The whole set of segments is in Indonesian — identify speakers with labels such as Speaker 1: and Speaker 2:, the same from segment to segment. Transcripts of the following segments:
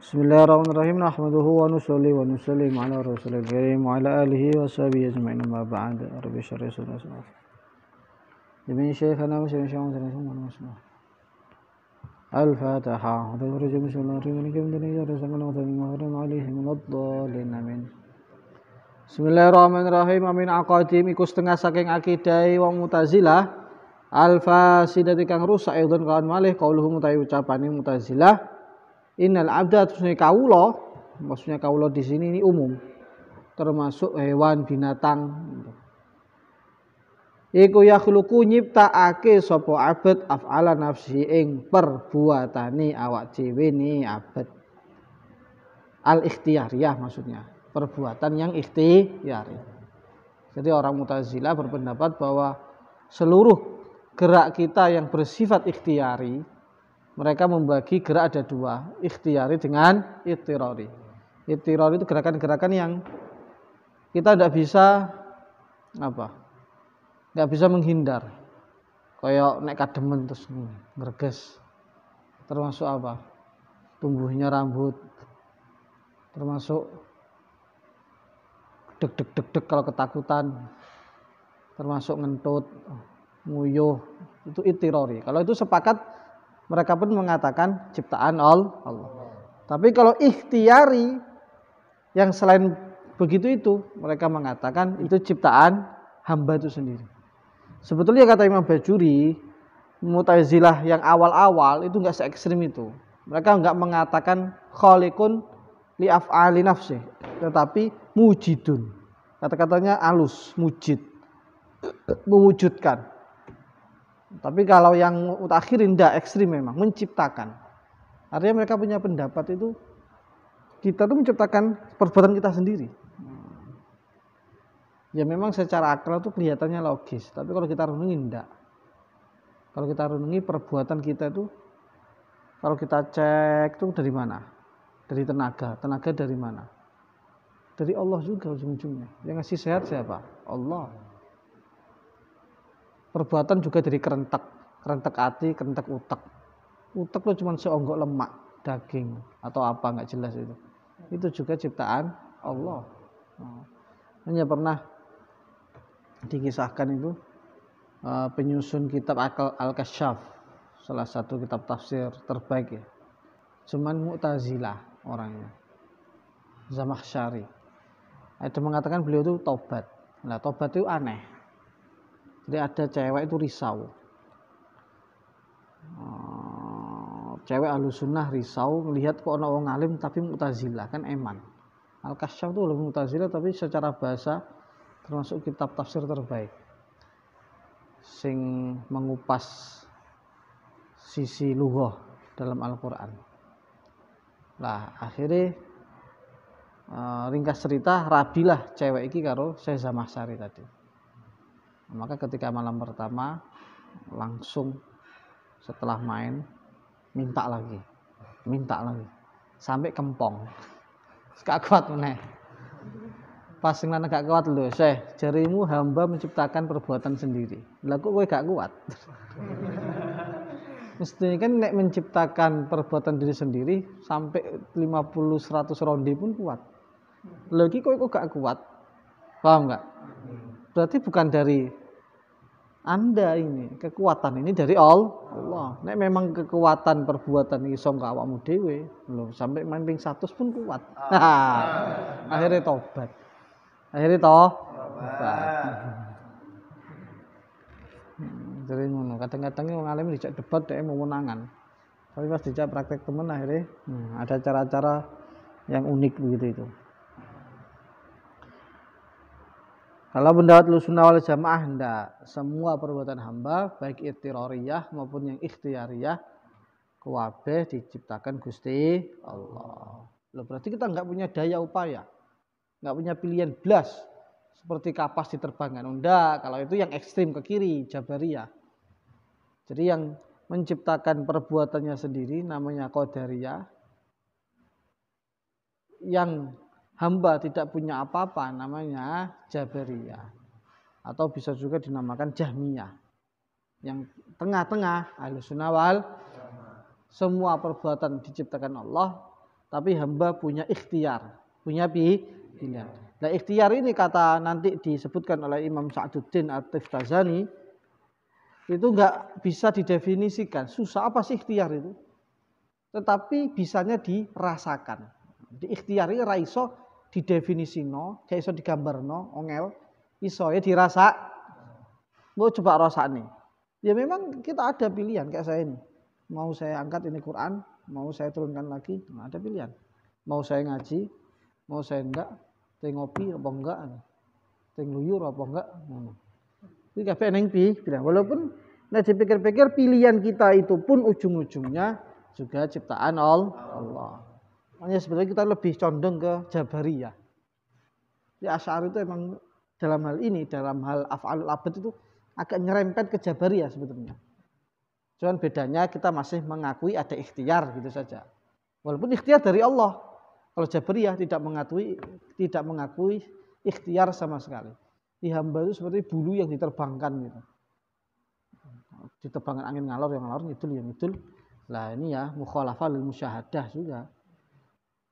Speaker 1: Bismillahirrahmanirrahim. Nahmaduhu wa nusalli wa nusallim ala rasulil karim wa ala alihi wa sahbihi ajma'in amma ba'd. Rabbi shrah li sadri wa yassir li syekhana wa syaikhana Al-Fatihah. Bismillahirrahmanirrahim. Amin aqadim iku setengah saking akidah wong Mu'tazilah. Al-fasidati kang rusak idun kawan malih qauluhum utawi ucapane Mu'tazilah. Innal abda maksudnya kaulah di sini ini umum, termasuk hewan, binatang. Iku yakhluqu nyiptakake sapa abad af'ala nafsi ing perbuatane awak dhewe ni abad. Al-ikhtiyariyah maksudnya, perbuatan yang ikhtiyari. Jadi orang Mu'tazilah berpendapat bahwa seluruh gerak kita yang bersifat ikhtiyari, mereka membagi gerak ada dua, ikhtiyari dengan ittirari. Ittirari itu gerakan-gerakan yang kita tidak bisa nggak bisa menghindar. Kayak nek kademen terus ngerges. Termasuk apa? Tumbuhnya rambut. Termasuk deg-deg kalau ketakutan. Termasuk ngentut, nguyuh, itu ittirari. Kalau itu sepakat mereka pun mengatakan ciptaan Allah. Tapi kalau ikhtiyari yang selain begitu itu mereka mengatakan itu ciptaan hamba itu sendiri. Sebetulnya kata Imam Bajuri, Mu'tazilah yang awal-awal itu enggak se-ekstrim itu. Mereka enggak mengatakan khaliqun li af'ali nafsi, tetapi mujidun. Kata-katanya alus, mujid. Mewujudkan. Tapi kalau yang mutakhirin tidak ekstrim memang menciptakan. Artinya mereka punya pendapat itu kita tuh menciptakan perbuatan kita sendiri. Ya memang secara akal itu kelihatannya logis, tapi kalau kita renungi enggak. Kalau kita renungi perbuatan kita itu, kalau kita cek itu dari mana? Dari tenaga dari mana? Dari Allah juga ujung-ujungnya. Yang ngasih sehat siapa? Allah. Perbuatan juga dari kerentek hati, kerentek utek. Utek itu cuma seonggok lemak, daging atau apa nggak jelas itu. Itu juga ciptaan Allah. Hanya pernah dikisahkan itu penyusun kitab Al-Kasyaf, salah satu kitab tafsir terbaik ya. Cuman Mu'tazilah orangnya, Zamakhsyari. Ada mengatakan beliau itu tobat. Nah tobat itu aneh. Jadi ada cewek itu risau. Cewek Ahlussunnah risau melihat kok ana wong alim tapi Mu'tazilah kan eman. Al-Kasyaf itu lebih Mu'tazilah tapi secara bahasa termasuk kitab tafsir terbaik. Sing mengupas sisi lughah dalam Al-Qur'an. Lah akhirnya ringkas cerita rabilah cewek iki karo Syekh Zamakhsyari tadi. Maka ketika malam pertama langsung setelah main minta lagi sampai kempong gak kuat meneh. Pas sing lanang gak kuat lho, Syekh, jarimu hamba menciptakan perbuatan sendiri. Lah kok kowe gak kuat? Mestinya kan nek menciptakan perbuatan diri sendiri sampai 50-100 ronde pun kuat. Lagi kowe kok gak kuat? Paham gak? Berarti bukan dari Anda ini, kekuatan ini dari Allah. Nek memang kekuatan perbuatan iso gak awakmu dhewe, lho sampai main ping 100 pun kuat. Akhirnya tobat. Jadi ngono, kadang-kadang wong alim dijak debat dhek mau menangan. Tapi pas dijak praktek temen akhirnya ada cara-cara yang unik begitu itu. Kalau pendapat Ahlussunnah wal Jamaah enggak, semua perbuatan hamba baik ittirariyah maupun yang ikhtiyariyah kabeh diciptakan Gusti Allah. Loh berarti kita enggak punya daya upaya. Enggak punya pilihan blas seperti kapas diterbangkan. Enggak, kalau itu yang ekstrim ke kiri, Jabariyah. Jadi yang menciptakan perbuatannya sendiri namanya Qadariyah. Yang hamba tidak punya apa-apa namanya Jabariyah. Atau bisa juga dinamakan Jahmiyah. Yang tengah-tengah Ahlussunnah wal semua perbuatan diciptakan Allah, tapi hamba punya ikhtiar, punya pilihan. Nah, ikhtiar ini kata nanti disebutkan oleh Imam Sa'duddin At-Tiftazani, itu enggak bisa didefinisikan. Susah apa sih ikhtiar itu? Tetapi bisanya dirasakan. Di ikhtiar ini ra iso didefinisino, gak iso digambarno, ongel. Iso ya dirasa. Mau coba rasane. Ya memang kita ada pilihan kayak saya ini. Mau saya angkat ini Quran, mau saya turunkan lagi, nah ada pilihan. Mau saya ngaji, mau saya enggak, teh ngopi apa enggak, teh luyur apa enggak. Jadi kabeh neng pilihan. Walaupun nek dipikir-pikir pilihan kita itu pun ujung-ujungnya juga ciptaan Allah. Makanya sebenarnya kita lebih condong ke Jabariyah. Di Asy'ari itu emang dalam hal ini, dalam hal af'alul abad itu agak nyerempet ke Jabariyah sebetulnya. Cuman bedanya kita masih mengakui ada ikhtiar gitu saja. Walaupun ikhtiar dari Allah. Kalau Jabariyah tidak mengakui ikhtiar sama sekali. Di hamba itu seperti bulu yang diterbangkan gitu. Diterbangkan angin ngalor yang ngalor, ngidul. Lah ini ya mukhalafah lil musyahadah juga.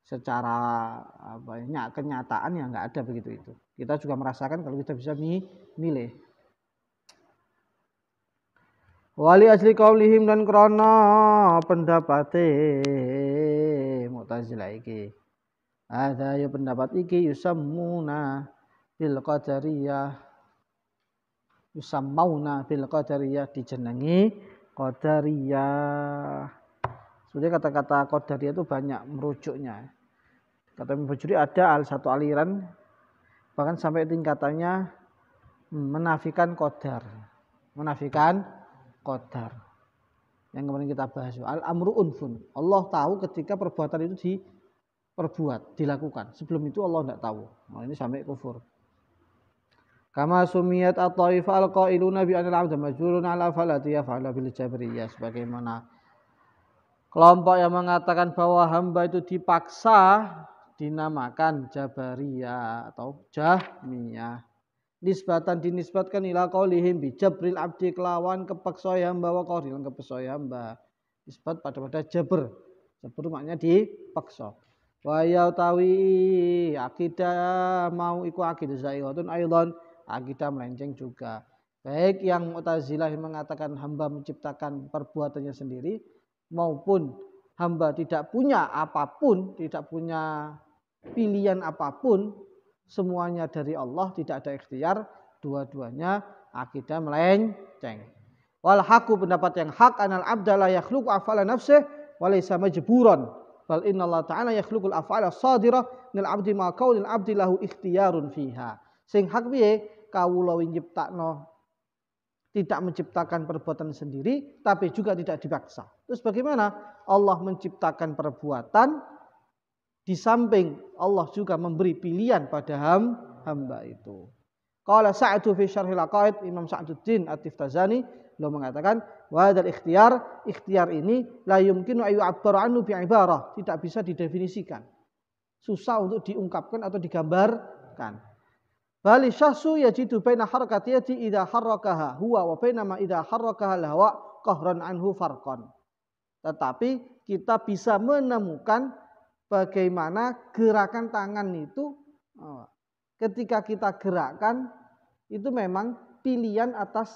Speaker 1: Secara kenyataan ya nggak ada begitu itu. Kita juga merasakan kalau kita bisa milih. Wali asli qaulihim dan krana pendapate Mu'tazilah iki. Ada ya pendapat iki yusammuna bil qadariyah. Yusammauna bil qadariyah dijenengi qadariyah. Sebenarnya kata-kata qadariyah itu banyak merujuknya. Kata Ibnu Bajuri ada satu aliran bahkan sampai tingkatannya menafikan qadar. Menafikan qadar. Yang kemarin kita bahas al-amru unfun. Allah tahu ketika perbuatan itu diperbuat, dilakukan. Sebelum itu Allah tidak tahu. Nah, ini sampai kufur. Kama sumiyat at-ta'ifa al-qailuna bi anil 'abda majburun 'ala falati yaf'ala bil jabriyah, sebagaimana kelompok yang mengatakan bahwa hamba itu dipaksa dinamakan Jabariyah atau Jahmiyah. Dinisbatkan ila qaulihim bi jabril abdi kelawan kepeksa hamba wa qadilan kepeksa hamba. Nisbat pada jabr. Jabr maknanya dipaksa. Wa ya tawi akidah mau iku akidah zaihatun aidan, akidah melenceng juga. Baik yang Mu'tazilah yang mengatakan hamba menciptakan perbuatannya sendiri maupun hamba tidak punya apapun, tidak punya pilihan apapun, semuanya dari Allah, tidak ada ikhtiar, dua-duanya akidah melenceng. Wal haqu pendapat yang hak anal abda la yakhluqu af'ala nafsihi wa laysa majburan. Bal innallaha ta'ala yakhluqul af'ala shadirah nil abdi ma qaulil abdi lahu ikhtiyarun fiha. Sing hak piye? Kawula nyiptakno tidak menciptakan perbuatan sendiri tapi juga tidak dipaksa. Terus bagaimana? Allah menciptakan perbuatan, di samping Allah juga memberi pilihan pada hamba itu. Qala Sa'du fi Syarhil Aqaid, Imam Sa'duddin At-Tiftazani beliau mengatakan wa hadzal ikhtiar ini la yumkinu ayu abbaru anhu bi ibarah, tidak bisa didefinisikan. Susah untuk diungkapkan atau digambarkan. Bali syahsu yajidu baina harakati yadi idza harrakaha huwa wa baina ma idza harrakaha al-hawa qahran anhu farqan. Tetapi kita bisa menemukan bagaimana gerakan tangan itu ketika kita gerakkan itu memang pilihan atas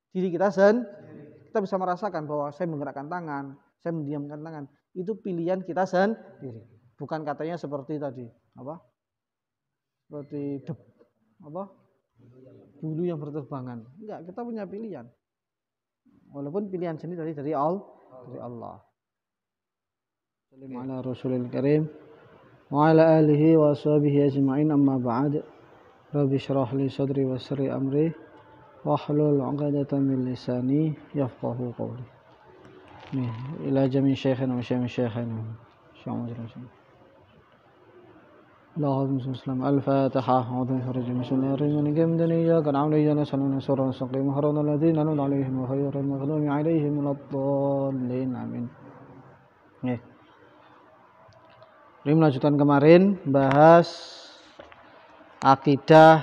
Speaker 1: diri kita sendiri. Kita bisa merasakan bahwa saya menggerakkan tangan, saya mendiamkan tangan, itu pilihan kita sendiri. Bukan katanya seperti tadi, seperti bulu yang berterbangan. Enggak, kita punya pilihan. Walaupun pilihan sendiri dari Allah. Sallallahu ala Rasulil Karim wa ala alihi wa sahbihi ajma'in, amma ba'd. Rabbi shrah li sadri wa yassir amri wahlul 'uqdatam min lisani yafqahu qawli. Ila jami' syekhana wa syekhana. اللهم صل وسلم الفاتحة أعوذ بالله من الشيطان الرجيم إياك نعبد وإياك نستعين صراط المستقيم صراط الذين أنعمت عليهم غير المغضوب عليهم ولا الضالين آمين. Ini melanjutkan kemarin bahas akidah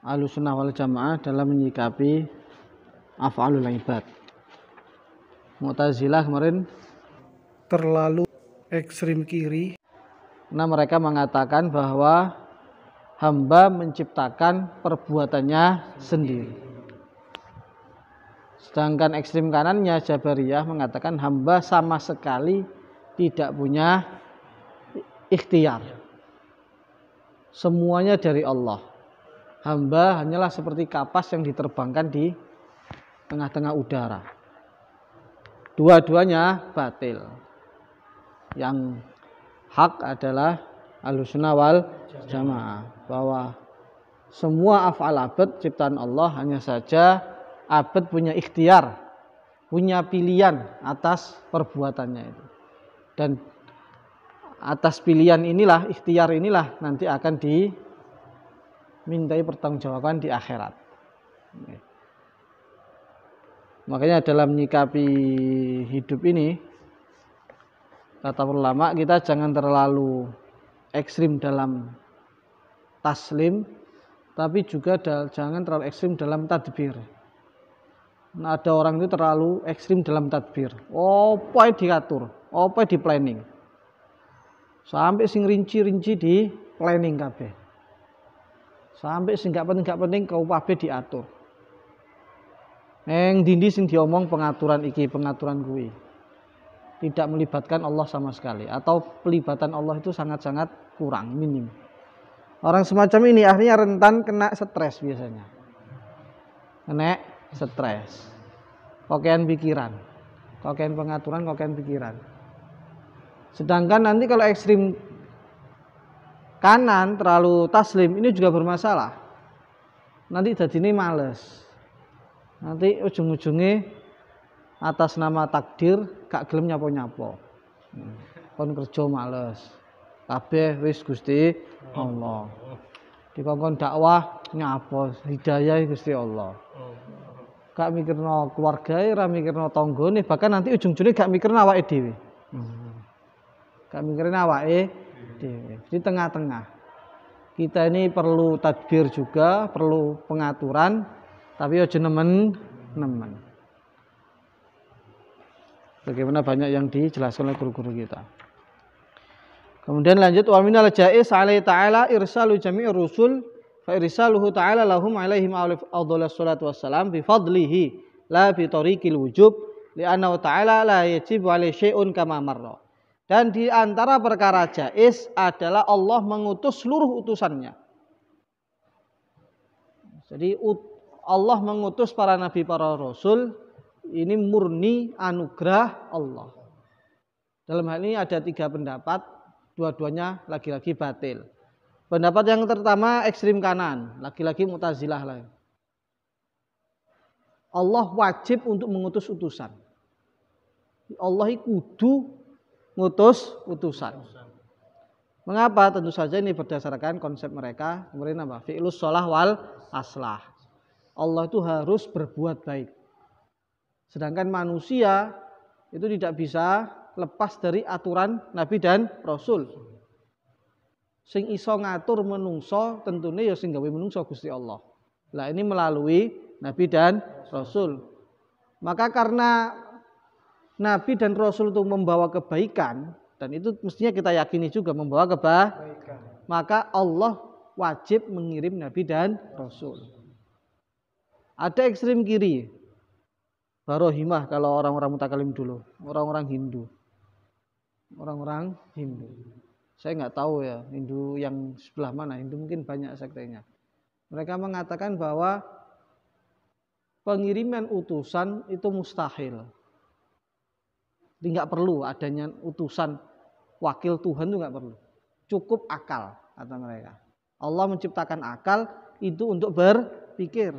Speaker 1: Ahlussunnah wal Jamaah dalam menyikapi af'alul ibad. Mu'tazilah kemarin
Speaker 2: terlalu ekstrim kiri.
Speaker 1: Nah, mereka mengatakan bahwa hamba menciptakan perbuatannya sendiri. Sedangkan ekstrim kanannya Jabariyah mengatakan hamba sama sekali tidak punya ikhtiar. Semuanya dari Allah. Hamba hanyalah seperti kapas yang diterbangkan di tengah-tengah udara. Dua-duanya batil. Yang hak adalah Ahlussunnah wal Jamaah, bahwa semua af'al abad ciptaan Allah, hanya saja abad punya ikhtiar, punya pilihan atas perbuatannya itu. Dan atas pilihan inilah, ikhtiar inilah nanti akan dimintai pertanggungjawaban di akhirat. Makanya dalam menyikapi hidup ini, kata ulama, kita jangan terlalu ekstrim dalam taslim, tapi juga jangan terlalu ekstrim dalam tadbir. Nah, ada orang itu terlalu ekstrim dalam tadbir. Apa yang diatur, apa yang di planning. Sampai sing rinci-rinci di planning kabeh. Sampai sing gak penting kabeh diatur. Neng dindi sing diomong pengaturan iki, pengaturan kuwi. Tidak melibatkan Allah sama sekali, atau pelibatan Allah itu sangat-sangat kurang, minim. Orang semacam ini akhirnya rentan kena stres biasanya. Kena stres. Kokean pikiran. Kokean pengaturan, kokean pikiran. Sedangkan nanti kalau ekstrim kanan terlalu taslim, ini juga bermasalah. Nanti jadinya males. Nanti ujung-ujungnya atas nama takdir gak gelem nyapo-nyapo. Kon kerja males. Kabeh wis Gusti Allah. Dikongkon dakwah nyapo, hidayah Gusti Allah. Gak mikirno keluargae, ora mikirno tanggane, bahkan nanti ujung-ujungnya gak mikirno awake dhewe. Gak mikirin awake dhewe. Di tengah-tengah. Kita ini perlu tadbir juga, perlu pengaturan, tapi aja nemen-nemen. Bagaimana banyak yang dijelaskan oleh guru-guru kita. Kemudian lanjut, wa minal jaiz alaihi ta'ala irsalu jami'ir rusul fa irsaluhu ta'ala lahum alaihim afdhalus salatu wassalam bi fadlihi la bi tariqil wujub li'annahu ta'ala la yajibu alaihi syai'un kama marra. Dan di antara perkara jaiz adalah Allah mengutus seluruh utusannya. Jadi Allah mengutus para nabi, para rasul, ini murni anugerah Allah. Dalam hal ini ada 3 pendapat, dua-duanya lagi-lagi batil. Pendapat yang pertama ekstrim kanan, lagi-lagi Mu'tazilah lah. Allah wajib untuk mengutus utusan. Allah kudu ngutus utusan. Mengapa? Tentu saja ini berdasarkan konsep mereka, kemudian apa? Fi'lus sholah wal aslah. Allah itu harus berbuat baik. Sedangkan manusia itu tidak bisa lepas dari aturan Nabi dan Rasul. Sing iso ngatur menungso tentunya ya sing gawe menungso Gusti Allah. Lah ini melalui Nabi dan Rasul. Maka karena Nabi dan Rasul itu membawa kebaikan, dan itu mestinya kita yakini juga membawa kebaikan, maka Allah wajib mengirim Nabi dan Rasul. Ada ekstrim kiri, barohimah kalau orang-orang mutakalim dulu, orang-orang Hindu. Orang-orang Hindu. Saya nggak tahu ya Hindu yang sebelah mana. Hindu mungkin banyak sektenya. Mereka mengatakan bahwa pengiriman utusan itu mustahil. Jadi nggak perlu adanya utusan wakil Tuhan, itu nggak perlu. Cukup akal, kata mereka. Allah menciptakan akal itu untuk berpikir.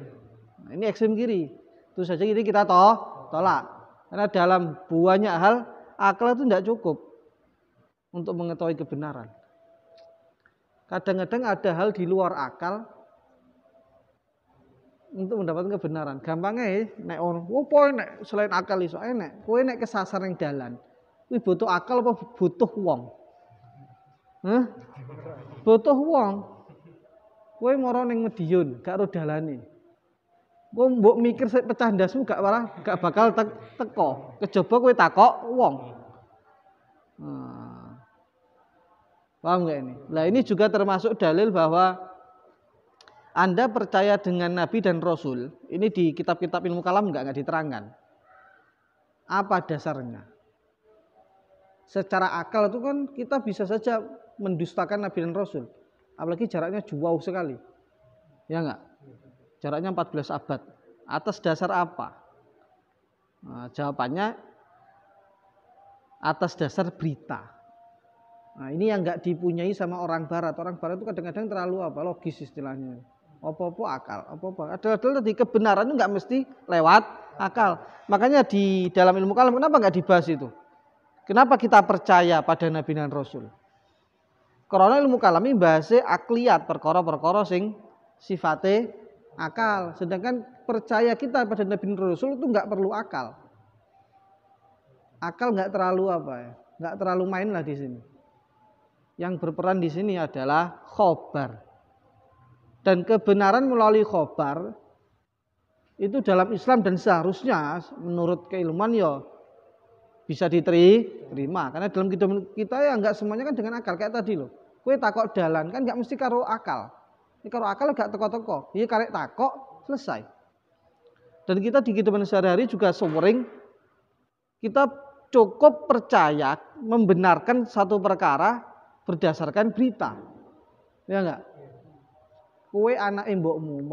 Speaker 1: Nah, ini ekstrem kiri. Itu saja ini kita tolak. Karena dalam banyak hal akal itu tidak cukup untuk mengetahui kebenaran. Kadang-kadang ada hal di luar akal untuk mendapatkan kebenaran. Gampangnya nek nek selain akal iso enek, kowe nek kesasar ning dalan. Kuwi butuh akal apa butuh wong? Butuh wong. Kowe mara ning Medion, gak ro dalane. Kowe mbok mikir pecah ndasmu gak bakal teko. Kejaba kowe takok wong. Paham nggak ini? Nah ini juga termasuk dalil bahwa Anda percaya dengan Nabi dan Rasul. Ini di kitab-kitab ilmu kalam nggak diterangkan. Apa dasarnya? Secara akal itu kan kita bisa saja mendustakan Nabi dan Rasul. Apalagi jaraknya jauh sekali. Ya enggak? Jaraknya 14 abad. Atas dasar apa? Nah, jawabannya atas dasar berita. Nah, ini yang enggak dipunyai sama orang barat. Orang barat itu kadang-kadang terlalu logis istilahnya. Apa-apa akal, apa-apa. Adalah tadi kebenaran itu enggak mesti lewat akal. Makanya di dalam ilmu kalam kenapa enggak dibahas itu? Kenapa kita percaya pada Nabi dan Rasul? Karena ilmu kalam ini bahasa akliyat, perkara-perkara sing sifatnya akal. Sedangkan percaya kita pada Nabi dan Rasul itu nggak perlu akal. Akal nggak terlalu nggak terlalu main lah di sini. Yang berperan di sini adalah khobar. Dan kebenaran melalui khobar itu dalam Islam dan seharusnya menurut keilmuan ya bisa diterima. Karena dalam kehidupan kita ya nggak semuanya kan dengan akal. Kayak tadi loh, kue takok dalan kan nggak mesti karo akal. Ini karo akal gak teko-teko. Iya karek takok selesai. Dan kita di kehidupan sehari-hari juga sering kita cukup percaya membenarkan satu perkara berdasarkan berita. Ya enggak? Kue anak mbokmu,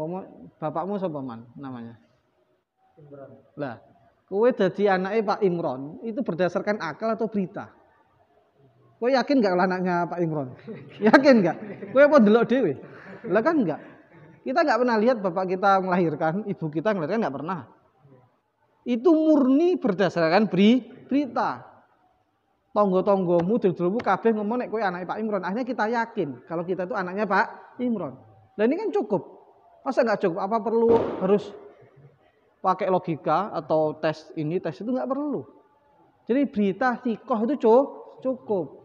Speaker 1: bapakmu sapa man namanya? Imron. Lah, kue dadi anaknya Pak Imron itu berdasarkan akal atau berita? Kue yakin enggak kalau anaknya Pak Imron? Yakin enggak? Kue apa delok dhewe? Lah kan enggak. Kita enggak pernah lihat bapak kita melahirkan, ibu kita melahirkan enggak pernah. Itu murni berdasarkan berita. Tonggo-tonggomu, dulurmu kabeh ngomong nek kowe anaknya Pak Imron. Akhirnya kita yakin kalau kita itu anaknya Pak Imron. Dan ini kan cukup. Masa enggak cukup? Apa perlu harus pakai logika atau tes ini, tes itu enggak perlu. Jadi berita thikoh itu cukup.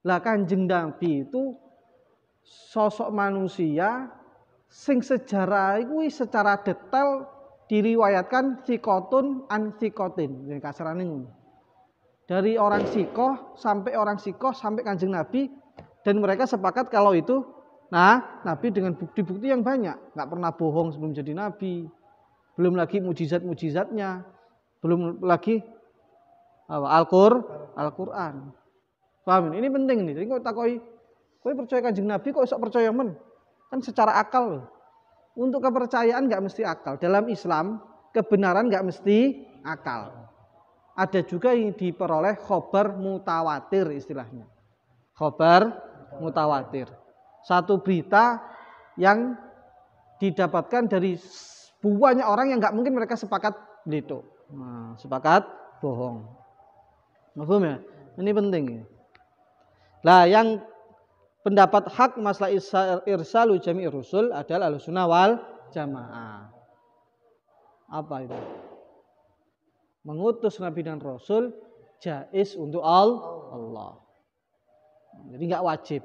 Speaker 1: Lah Kanjeng Nabi itu sosok manusia sing sejarah itu secara detail diriwayatkan sikotun an sikotin. Jadi kasarane ngono. Dari orang sikoh sampai Kanjeng Nabi dan mereka sepakat kalau itu Nabi dengan bukti-bukti yang banyak, nggak pernah bohong sebelum jadi Nabi, belum lagi mujizat-mujizatnya, belum lagi Al-Quran. Paham? Ini penting nih. Jadi kok takoi, kau percaya Kanjeng Nabi kok sok percaya men? Kan secara akal loh. Untuk kepercayaan nggak mesti akal. Dalam Islam kebenaran nggak mesti akal. Ada juga yang diperoleh khobar mutawatir istilahnya. Khobar mutawatir. Satu berita yang didapatkan dari banyak orang yang nggak mungkin mereka sepakat begitu. Nah, sepakat bohong. Mahfum ya? Ini penting. Lah yang pendapat hak masalah irsalu jami'ir rusul adalah Ahlussunnah wal Jamaah. Apa itu? Mengutus Nabi dan Rasul jaiz untuk Allah. Jadi nggak wajib.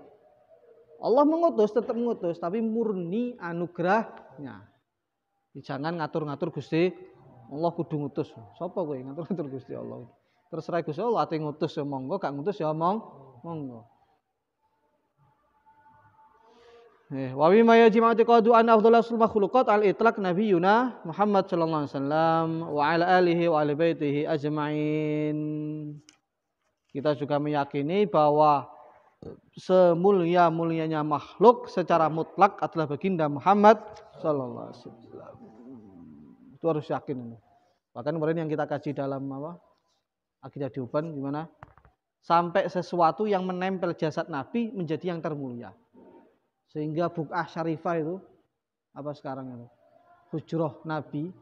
Speaker 1: Allah mengutus tetap mengutus, tapi murni anugerahnya. Jangan ngatur-ngatur Gusti Allah kudu ngutus. Sapa kowe ngatur-ngatur Gusti Allah? Terserah Gusti Allah ate ngutus ya monggo, gak ngutus ya monggo. Wa bima yajma'u i'tiqadu anna afdhalul makhluqat al-itlaq nabiyuna Muhammad sallallahu alaihi wasallam wa ala alihi wa ali baitihi ajma'in. Kita juga meyakini bahwa semulia-mulianya makhluk secara mutlak adalah baginda Muhammad sallallahu alaihi wasallam. Itu harus yakin. Bahkan kemarin yang kita kaji dalam Aqidah Deoban gimana? Sampai sesuatu yang menempel jasad Nabi menjadi yang termulia. Sehingga Buq'ah Syarifah itu apa sekarang itu? Hujrah Nabi,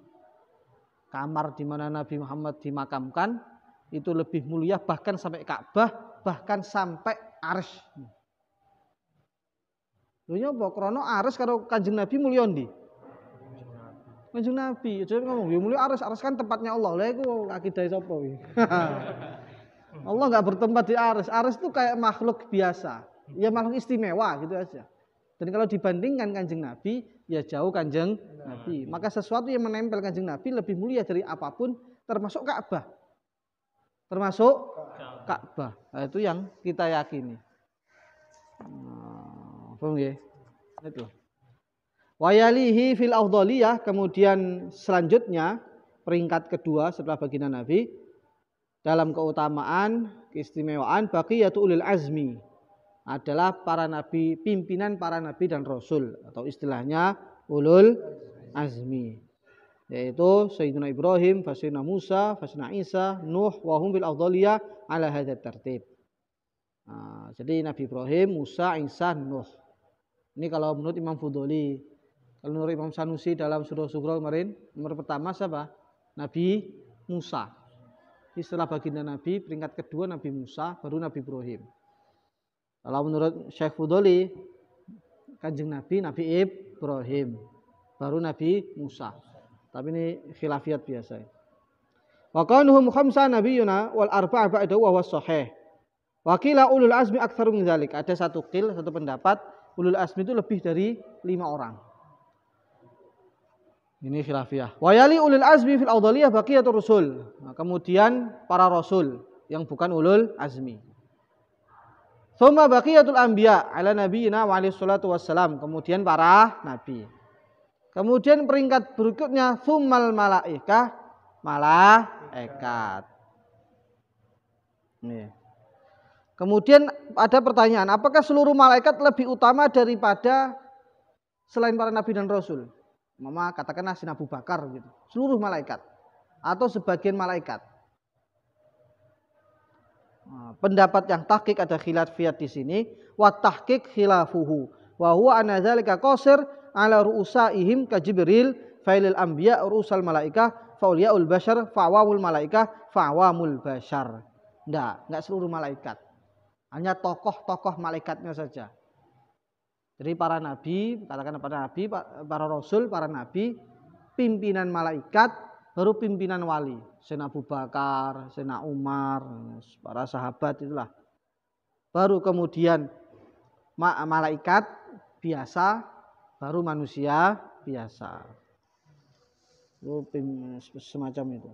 Speaker 1: kamar di mana Nabi Muhammad dimakamkan itu lebih mulia bahkan sampai Ka'bah, bahkan sampai Arsy. Lho nyapa krana Arsy karo Kanjeng Nabi mulya ndi? Kanjeng Nabi, jadi ngomong ya mulia Arsy kan tempatnya Allah. Lah iku akidah sapa iki? Allah enggak bertempat di Arsy. Arsy itu kayak makhluk biasa. Ya makhluk istimewa gitu aja. Dan kalau dibandingkan Kanjeng Nabi, ya jauh Kanjeng Nabi. Maka sesuatu yang menempel Kanjeng Nabi lebih mulia dari apapun, termasuk Ka'bah. termasuk Ka'bah. Nah, itu yang kita yakini. Paham ya? Itu. Wa yalihi fil afdhaliyah, kemudian selanjutnya peringkat kedua setelah baginda Nabi dalam keutamaan, keistimewaan baqiyatu ulil azmi adalah para nabi, pimpinan para nabi dan rasul atau istilahnya ulul azmi, yaitu Sayyidina Ibrahim, Sayyidina Musa, Sayyidina Isa, Nuh wa hum fil afdhaliyah ala hadzal tertib. Nah, jadi Nabi Ibrahim, Musa, Isa, Nuh. Ini kalau menurut Imam Fudoli. Kalau menurut Imam Sanusi dalam surah Sughra kemarin, nomor pertama siapa? Nabi Musa. Setelah baginda Nabi, peringkat kedua Nabi Musa, baru Nabi Ibrahim. Kalau menurut Syekh Fudoli, kanjeng Nabi, Nabi Ibrahim, baru Nabi Musa. Tapi ini khilafiyat biasa. Wa qanuhum khamsa nabiyuna wal arba'a ba'dahu wa huwa sahih. Wa qila ulul azmi aktsaru min dzalik. Ada satu pendapat, ulul azmi itu lebih dari 5 orang. Ini khilafiyah. Wa yali ulul azmi fil afdhaliyah baqiyatur rusul. Nah, kemudian para rasul yang bukan ulul azmi. Tsumma baqiyatul anbiya ala nabiyina wa alaihi salatu wassalam. Kemudian para nabi. Kemudian peringkat berikutnya tsummal malaikat. Kemudian ada pertanyaan, apakah seluruh malaikat lebih utama daripada selain para nabi dan rasul? Mama katakanlah Sayyidina Abu Bakar gitu. Seluruh malaikat atau sebagian malaikat. Nah, pendapat yang tahqiq ada khilafiyat di sini, wa tahqiq khilafuhu wa huwa anna dzalika qasir ala ru'usaihim ka Jibril failil anbiya rusal malaikah fauliyaul bashar fa'awamul malaikah fa'awamul bashar. Enggak seluruh malaikat. Hanya tokoh-tokoh malaikatnya saja. Jadi para nabi, katakan para nabi, para rasul, para nabi, pimpinan malaikat, baru pimpinan wali. Sayyidina Abu Bakar, Sayyidina Umar, para sahabat itulah. Baru kemudian malaikat biasa, baru manusia biasa. Semacam itu.